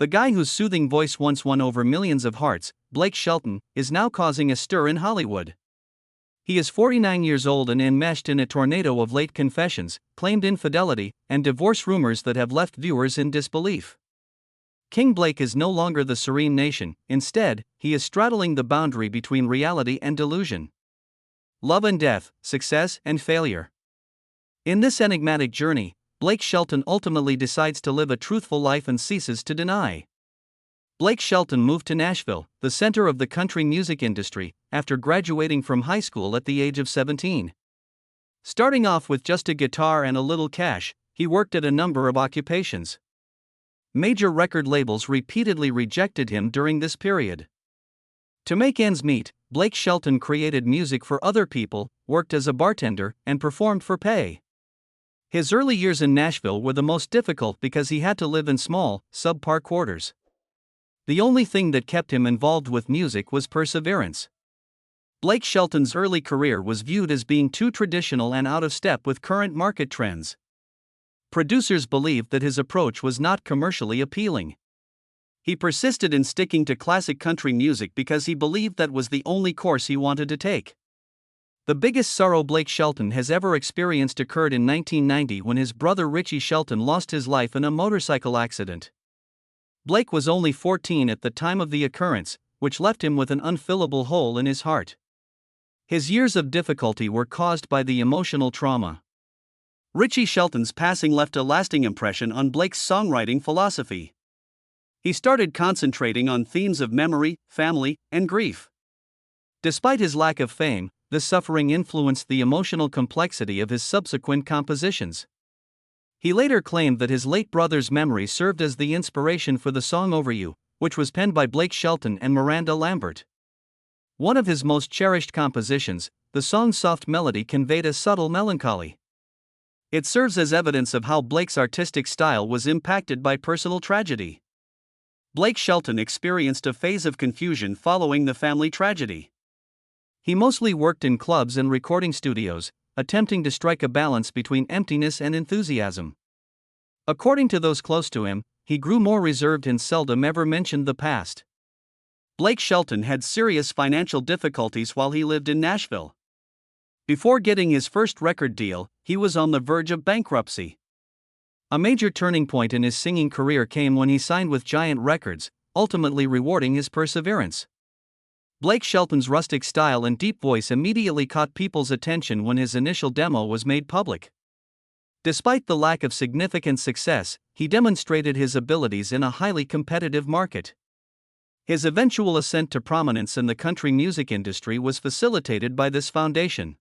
The guy whose soothing voice once won over millions of hearts, Blake Shelton, is now causing a stir in Hollywood. He is 49 years old and enmeshed in a tornado of late confessions, claimed infidelity, and divorce rumors that have left viewers in disbelief. King Blake is no longer the serene nation, instead, he is straddling the boundary between reality and delusion. Love and death, success and failure. In this enigmatic journey, Blake Shelton ultimately decides to live a truthful life and ceases to deny. Blake Shelton moved to Nashville, the center of the country music industry, after graduating from high school at the age of 17. Starting off with just a guitar and a little cash, he worked at a number of occupations. Major record labels repeatedly rejected him during this period. To make ends meet, Blake Shelton created music for other people, worked as a bartender, and performed for pay. His early years in Nashville were the most difficult because he had to live in small, subpar quarters. The only thing that kept him involved with music was perseverance. Blake Shelton's early career was viewed as being too traditional and out of step with current market trends. Producers believed that his approach was not commercially appealing. He persisted in sticking to classic country music because he believed that was the only course he wanted to take. The biggest sorrow Blake Shelton has ever experienced occurred in 1990 when his brother Richie Shelton lost his life in a motorcycle accident. Blake was only 14 at the time of the occurrence, which left him with an unfillable hole in his heart. His years of difficulty were caused by the emotional trauma. Richie Shelton's passing left a lasting impression on Blake's songwriting philosophy. He started concentrating on themes of memory, family, and grief. Despite his lack of fame, this suffering influenced the emotional complexity of his subsequent compositions. He later claimed that his late brother's memory served as the inspiration for the song Over You, which was penned by Blake Shelton and Miranda Lambert. One of his most cherished compositions, the song's soft melody conveyed a subtle melancholy. It serves as evidence of how Blake's artistic style was impacted by personal tragedy. Blake Shelton experienced a phase of confusion following the family tragedy. He mostly worked in clubs and recording studios, attempting to strike a balance between emptiness and enthusiasm. According to those close to him, he grew more reserved and seldom ever mentioned the past. Blake Shelton had serious financial difficulties while he lived in Nashville. Before getting his first record deal, he was on the verge of bankruptcy. A major turning point in his singing career came when he signed with Giant Records, ultimately rewarding his perseverance. Blake Shelton's rustic style and deep voice immediately caught people's attention when his initial demo was made public. Despite the lack of significant success, he demonstrated his abilities in a highly competitive market. His eventual ascent to prominence in the country music industry was facilitated by this foundation.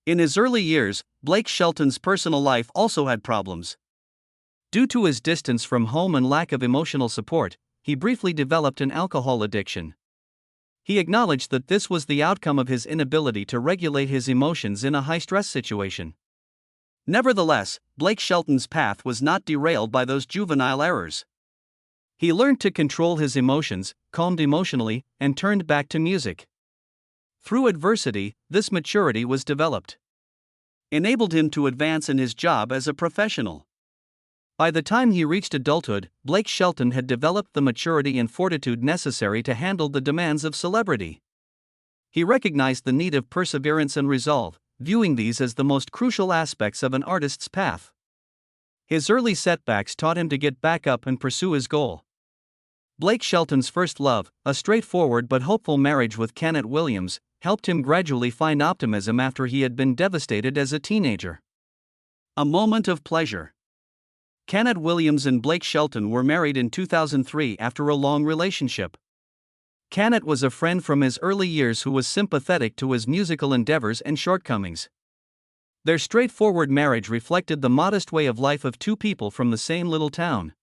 In his early years, Blake Shelton's personal life also had problems. Due to his distance from home and lack of emotional support, he briefly developed an alcohol addiction. He acknowledged that this was the outcome of his inability to regulate his emotions in a high-stress situation. Nevertheless, Blake Shelton's path was not derailed by those juvenile errors. He learned to control his emotions, calmed emotionally, and turned back to music. Through adversity, this maturity was developed. Enabled him to advance in his job as a professional. By the time he reached adulthood, Blake Shelton had developed the maturity and fortitude necessary to handle the demands of celebrity. He recognized the need of perseverance and resolve, viewing these as the most crucial aspects of an artist's path. His early setbacks taught him to get back up and pursue his goal. Blake Shelton's first love, a straightforward but hopeful marriage with Kenneth Williams, helped him gradually find optimism after he had been devastated as a teenager. A moment of pleasure. Kenneth Williams and Blake Shelton were married in 2003 after a long relationship. Kenneth was a friend from his early years who was sympathetic to his musical endeavors and shortcomings. Their straightforward marriage reflected the modest way of life of two people from the same little town.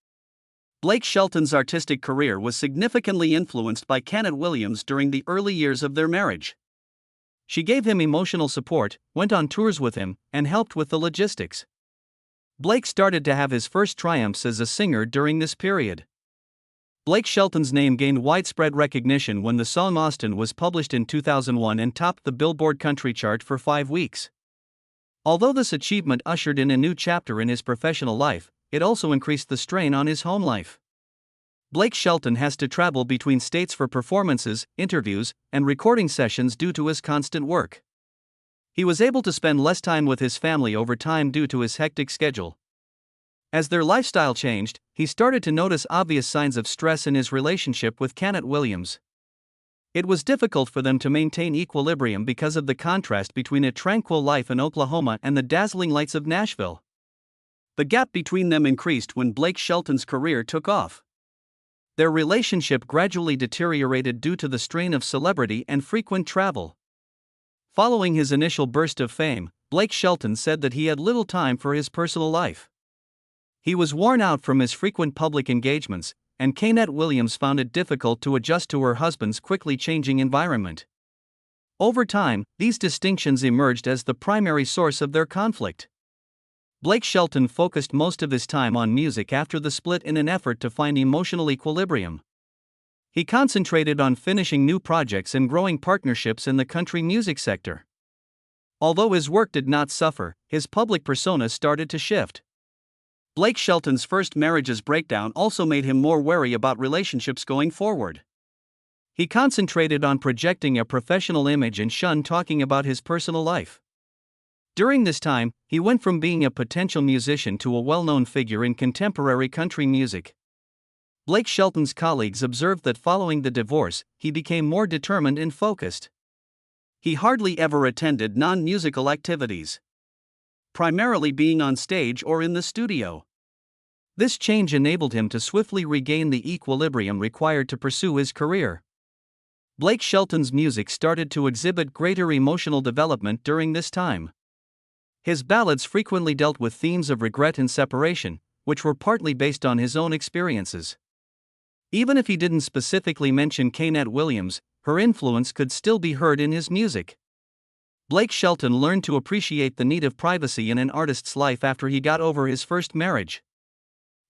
Blake Shelton's artistic career was significantly influenced by Kenneth Williams during the early years of their marriage. She gave him emotional support, went on tours with him, and helped with the logistics. Blake started to have his first triumphs as a singer during this period. Blake Shelton's name gained widespread recognition when the song Austin was published in 2001 and topped the Billboard country chart for 5 weeks. Although this achievement ushered in a new chapter in his professional life, it also increased the strain on his home life. Blake Shelton has to travel between states for performances, interviews, and recording sessions due to his constant work. He was able to spend less time with his family over time due to his hectic schedule. As their lifestyle changed, he started to notice obvious signs of stress in his relationship with Kenneth Williams. It was difficult for them to maintain equilibrium because of the contrast between a tranquil life in Oklahoma and the dazzling lights of Nashville. The gap between them increased when Blake Shelton's career took off. Their relationship gradually deteriorated due to the strain of celebrity and frequent travel. Following his initial burst of fame, Blake Shelton said that he had little time for his personal life. He was worn out from his frequent public engagements, and Kenneth Williams found it difficult to adjust to her husband's quickly changing environment. Over time, these distinctions emerged as the primary source of their conflict. Blake Shelton focused most of his time on music after the split in an effort to find emotional equilibrium. He concentrated on finishing new projects and growing partnerships in the country music sector. Although his work did not suffer, his public persona started to shift. Blake Shelton's first marriage's breakdown also made him more wary about relationships going forward. He concentrated on projecting a professional image and shunned talking about his personal life. During this time, he went from being a potential musician to a well-known figure in contemporary country music. Blake Shelton's colleagues observed that following the divorce, he became more determined and focused. He hardly ever attended non-musical activities, primarily being on stage or in the studio. This change enabled him to swiftly regain the equilibrium required to pursue his career. Blake Shelton's music started to exhibit greater emotional development during this time. His ballads frequently dealt with themes of regret and separation, which were partly based on his own experiences. Even if he didn't specifically mention Kenneth Williams, her influence could still be heard in his music. Blake Shelton learned to appreciate the need of privacy in an artist's life after he got over his first marriage.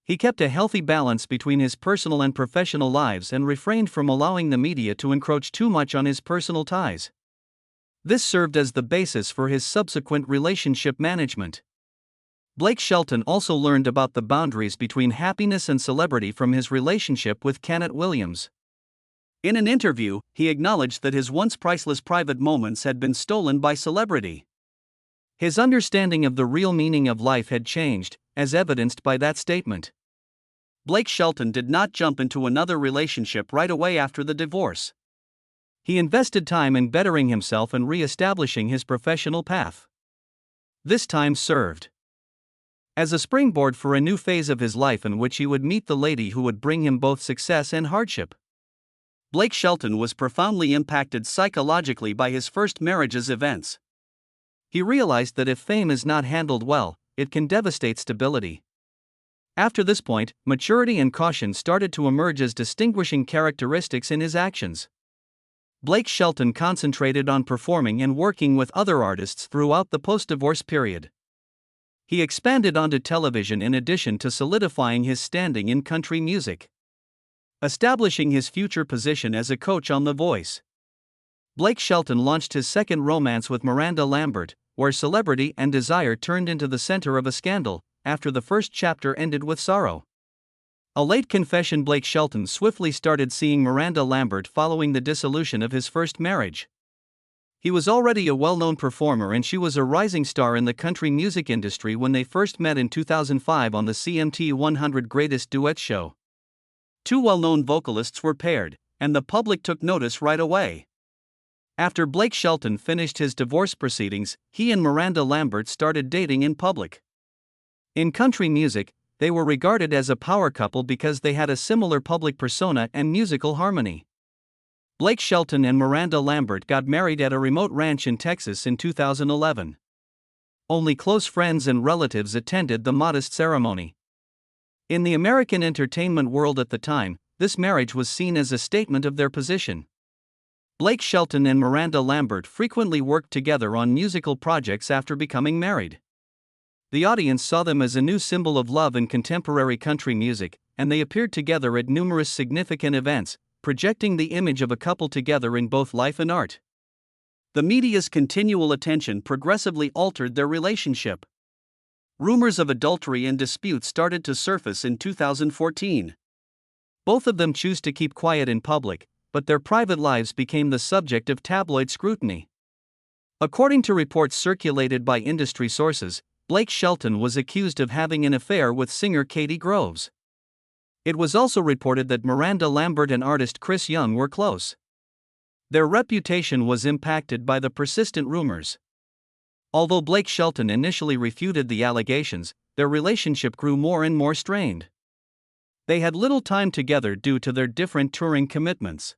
He kept a healthy balance between his personal and professional lives and refrained from allowing the media to encroach too much on his personal ties. This served as the basis for his subsequent relationship management. Blake Shelton also learned about the boundaries between happiness and celebrity from his relationship with Kenneth Williams. In an interview, he acknowledged that his once priceless private moments had been stolen by celebrity. His understanding of the real meaning of life had changed, as evidenced by that statement. Blake Shelton did not jump into another relationship right away after the divorce. He invested time in bettering himself and re-establishing his professional path. This time served as a springboard for a new phase of his life in which he would meet the lady who would bring him both success and hardship. Blake Shelton was profoundly impacted psychologically by his first marriage's events. He realized that if fame is not handled well, it can devastate stability. After this point, maturity and caution started to emerge as distinguishing characteristics in his actions. Blake Shelton concentrated on performing and working with other artists throughout the post-divorce period. He expanded onto television in addition to solidifying his standing in country music, establishing his future position as a coach on The Voice. Blake Shelton launched his second romance with Miranda Lambert, where celebrity and desire turned into the center of a scandal, after the first chapter ended with sorrow. A late confession: Blake Shelton swiftly started seeing Miranda Lambert following the dissolution of his first marriage. He was already a well-known performer and she was a rising star in the country music industry when they first met in 2005 on the CMT 100 Greatest Duets show. Two well-known vocalists were paired, and the public took notice right away. After Blake Shelton finished his divorce proceedings, he and Miranda Lambert started dating in public. In country music, they were regarded as a power couple because they had a similar public persona and musical harmony. Blake Shelton and Miranda Lambert got married at a remote ranch in Texas in 2011. Only close friends and relatives attended the modest ceremony. In the American entertainment world at the time, this marriage was seen as a statement of their position. Blake Shelton and Miranda Lambert frequently worked together on musical projects after becoming married. The audience saw them as a new symbol of love in contemporary country music, and they appeared together at numerous significant events, projecting the image of a couple together in both life and art. The media's continual attention progressively altered their relationship. Rumors of adultery and disputes started to surface in 2014. Both of them choose to keep quiet in public, but their private lives became the subject of tabloid scrutiny. According to reports circulated by industry sources, Blake Shelton was accused of having an affair with singer Katie Groves. It was also reported that Miranda Lambert and artist Chris Young were close. Their reputation was impacted by the persistent rumors. Although Blake Shelton initially refuted the allegations, their relationship grew more and more strained. They had little time together due to their different touring commitments.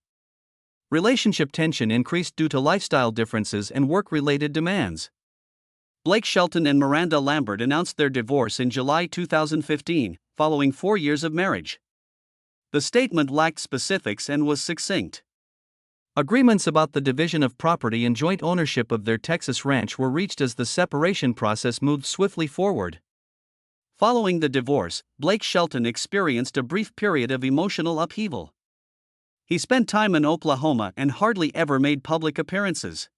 Relationship tension increased due to lifestyle differences and work-related demands. Blake Shelton and Miranda Lambert announced their divorce in July 2015, following 4 years of marriage. The statement lacked specifics and was succinct. Agreements about the division of property and joint ownership of their Texas ranch were reached as the separation process moved swiftly forward. Following the divorce, Blake Shelton experienced a brief period of emotional upheaval. He spent time in Oklahoma and hardly ever made public appearances.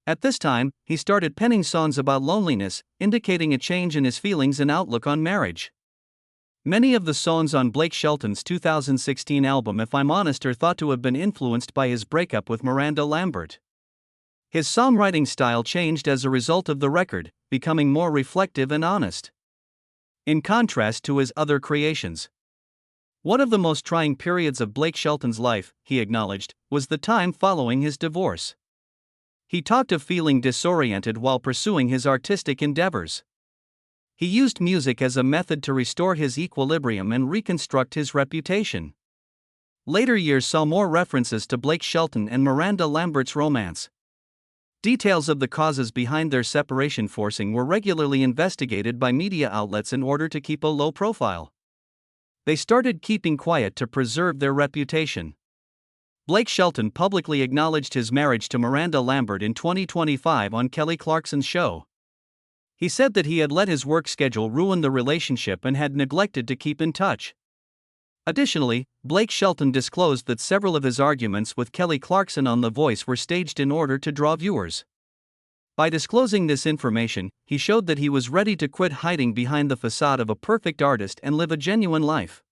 At this time, he started penning songs about loneliness, indicating a change in his feelings and outlook on marriage. Many of the songs on Blake Shelton's 2016 album If I'm Honest are thought to have been influenced by his breakup with Miranda Lambert. His songwriting style changed as a result of the record, becoming more reflective and honest. In contrast to his other creations. One of the most trying periods of Blake Shelton's life, he acknowledged, was the time following his divorce. He talked of feeling disoriented while pursuing his artistic endeavors. He used music as a method to restore his equilibrium and reconstruct his reputation. Later years saw more references to Blake Shelton and Miranda Lambert's romance. Details of the causes behind their separation forcing were regularly investigated by media outlets in order to keep a low profile. They started keeping quiet to preserve their reputation. Blake Shelton publicly acknowledged his marriage to Miranda Lambert in 2025 on Kelly Clarkson's show. He said that he had let his work schedule ruin the relationship and had neglected to keep in touch. Additionally, Blake Shelton disclosed that several of his arguments with Kelly Clarkson on The Voice were staged in order to draw viewers. By disclosing this information, he showed that he was ready to quit hiding behind the facade of a perfect artist and live a genuine life.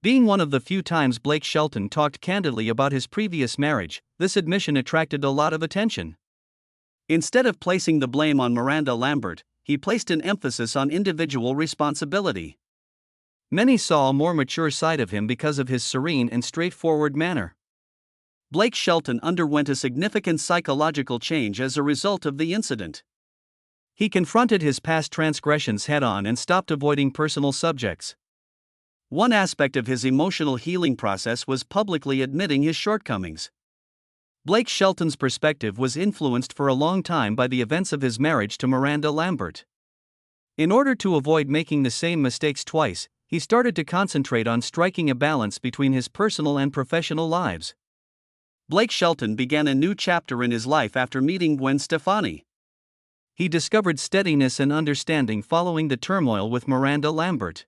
Being one of the few times Blake Shelton talked candidly about his previous marriage, this admission attracted a lot of attention. Instead of placing the blame on Miranda Lambert, he placed an emphasis on individual responsibility. Many saw a more mature side of him because of his serene and straightforward manner. Blake Shelton underwent a significant psychological change as a result of the incident. He confronted his past transgressions head-on and stopped avoiding personal subjects. One aspect of his emotional healing process was publicly admitting his shortcomings. Blake Shelton's perspective was influenced for a long time by the events of his marriage to Miranda Lambert. In order to avoid making the same mistakes twice, he started to concentrate on striking a balance between his personal and professional lives. Blake Shelton began a new chapter in his life after meeting Gwen Stefani. He discovered steadiness and understanding following the turmoil with Miranda Lambert.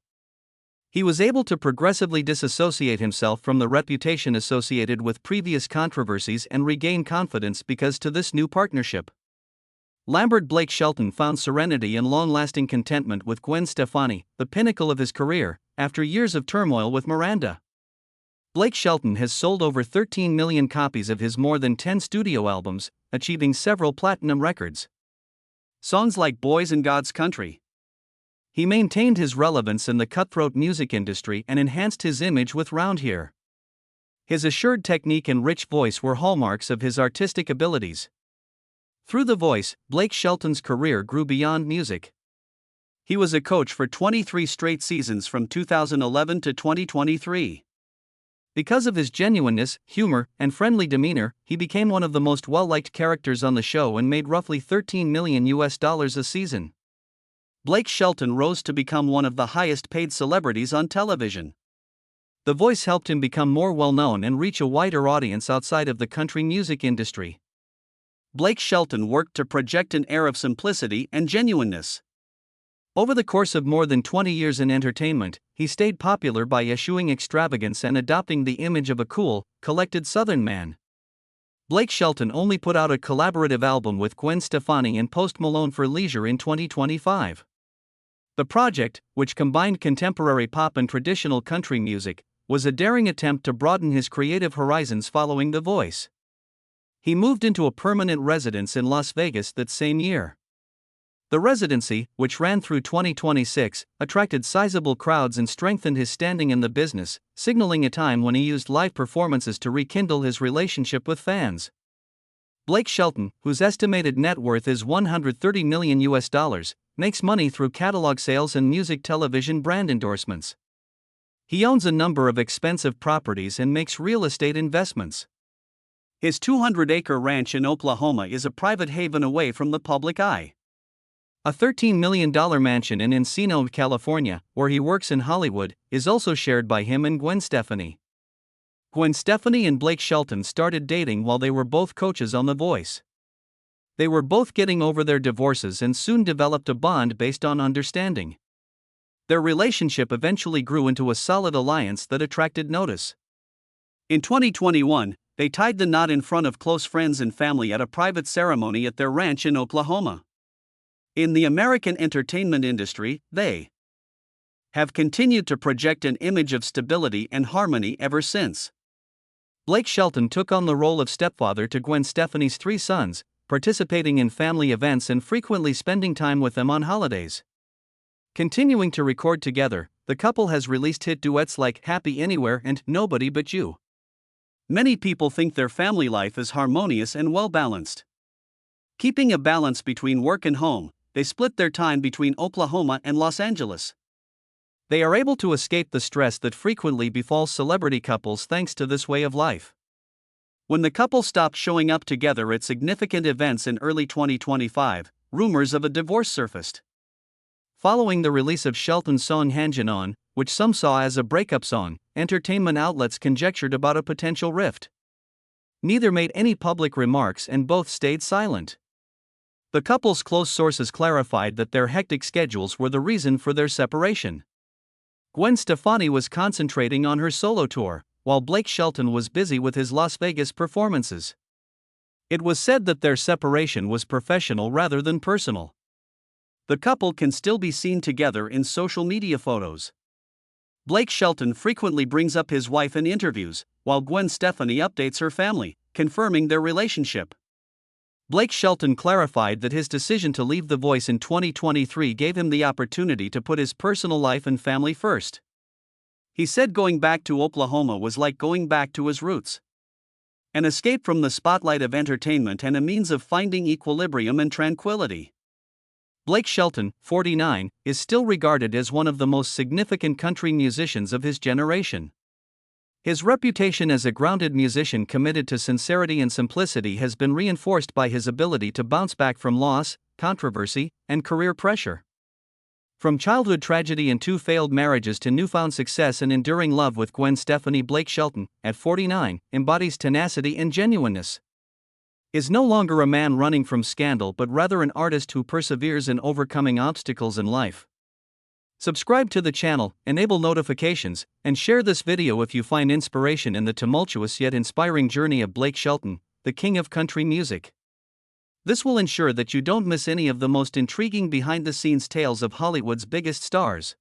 He was able to progressively disassociate himself from the reputation associated with previous controversies and regain confidence because to this new partnership. Blake Shelton found serenity and long-lasting contentment with Gwen Stefani, the pinnacle of his career, after years of turmoil with Miranda. Blake Shelton has sold over 13 million copies of his more than 10 studio albums, achieving several platinum records. Songs like Boys in God's Country. He maintained his relevance in the cutthroat music industry and enhanced his image with round hair. His assured technique and rich voice were hallmarks of his artistic abilities. Through The Voice, Blake Shelton's career grew beyond music. He was a coach for 23 straight seasons from 2011 to 2023. Because of his genuineness, humor, and friendly demeanor, he became one of the most well-liked characters on the show and made roughly $13 million a season. Blake Shelton rose to become one of the highest-paid celebrities on television. The Voice helped him become more well-known and reach a wider audience outside of the country music industry. Blake Shelton worked to project an air of simplicity and genuineness. Over the course of more than 20 years in entertainment, he stayed popular by eschewing extravagance and adopting the image of a cool, collected Southern man. Blake Shelton only put out a collaborative album with Gwen Stefani and Post Malone for Leisure in 2025. The project, which combined contemporary pop and traditional country music, was a daring attempt to broaden his creative horizons following The Voice. He moved into a permanent residence in Las Vegas that same year. The residency, which ran through 2026, attracted sizable crowds and strengthened his standing in the business, signaling a time when he used live performances to rekindle his relationship with fans. Blake Shelton, whose estimated net worth is $130 million, makes money through catalog sales and music television brand endorsements. He owns a number of expensive properties and makes real estate investments. His 200-acre ranch in Oklahoma is a private haven away from the public eye. A $13 million mansion in Encino, California, where he works in Hollywood, is also shared by him and Gwen Stefani. Gwen Stefani and Blake Shelton started dating while they were both coaches on The Voice. They were both getting over their divorces and soon developed a bond based on understanding. Their relationship eventually grew into a solid alliance that attracted notice. In 2021, they tied the knot in front of close friends and family at a private ceremony at their ranch in Oklahoma. In the American entertainment industry, they have continued to project an image of stability and harmony ever since. Blake Shelton took on the role of stepfather to Gwen Stefani's 3 sons, participating in family events and frequently spending time with them on holidays. Continuing to record together, the couple has released hit duets like Happy Anywhere and Nobody But You. Many people think their family life is harmonious and well-balanced. Keeping a balance between work and home, they split their time between Oklahoma and Los Angeles. They are able to escape the stress that frequently befalls celebrity couples thanks to this way of life. When the couple stopped showing up together at significant events in early 2025, rumors of a divorce surfaced. Following the release of Shelton's song Hangin' On, which some saw as a breakup song, entertainment outlets conjectured about a potential rift. Neither made any public remarks and both stayed silent. The couple's close sources clarified that their hectic schedules were the reason for their separation. Gwen Stefani was concentrating on her solo tour, while Blake Shelton was busy with his Las Vegas performances. It was said that their separation was professional rather than personal. The couple can still be seen together in social media photos. Blake Shelton frequently brings up his wife in interviews, while Gwen Stefani updates her family, confirming their relationship. Blake Shelton clarified that his decision to leave The Voice in 2023 gave him the opportunity to put his personal life and family first. He said going back to Oklahoma was like going back to his roots. An escape from the spotlight of entertainment and a means of finding equilibrium and tranquility. Blake Shelton, 49, is still regarded as one of the most significant country musicians of his generation. His reputation as a grounded musician committed to sincerity and simplicity has been reinforced by his ability to bounce back from loss, controversy, and career pressure. From childhood tragedy and 2 failed marriages to newfound success and enduring love with Gwen Stefani, Blake Shelton, at 49, embodies tenacity and genuineness. Is no longer a man running from scandal but rather an artist who perseveres in overcoming obstacles in life. Subscribe to the channel, enable notifications, and share this video if you find inspiration in the tumultuous yet inspiring journey of Blake Shelton, the king of country music. This will ensure that you don't miss any of the most intriguing behind-the-scenes tales of Hollywood's biggest stars.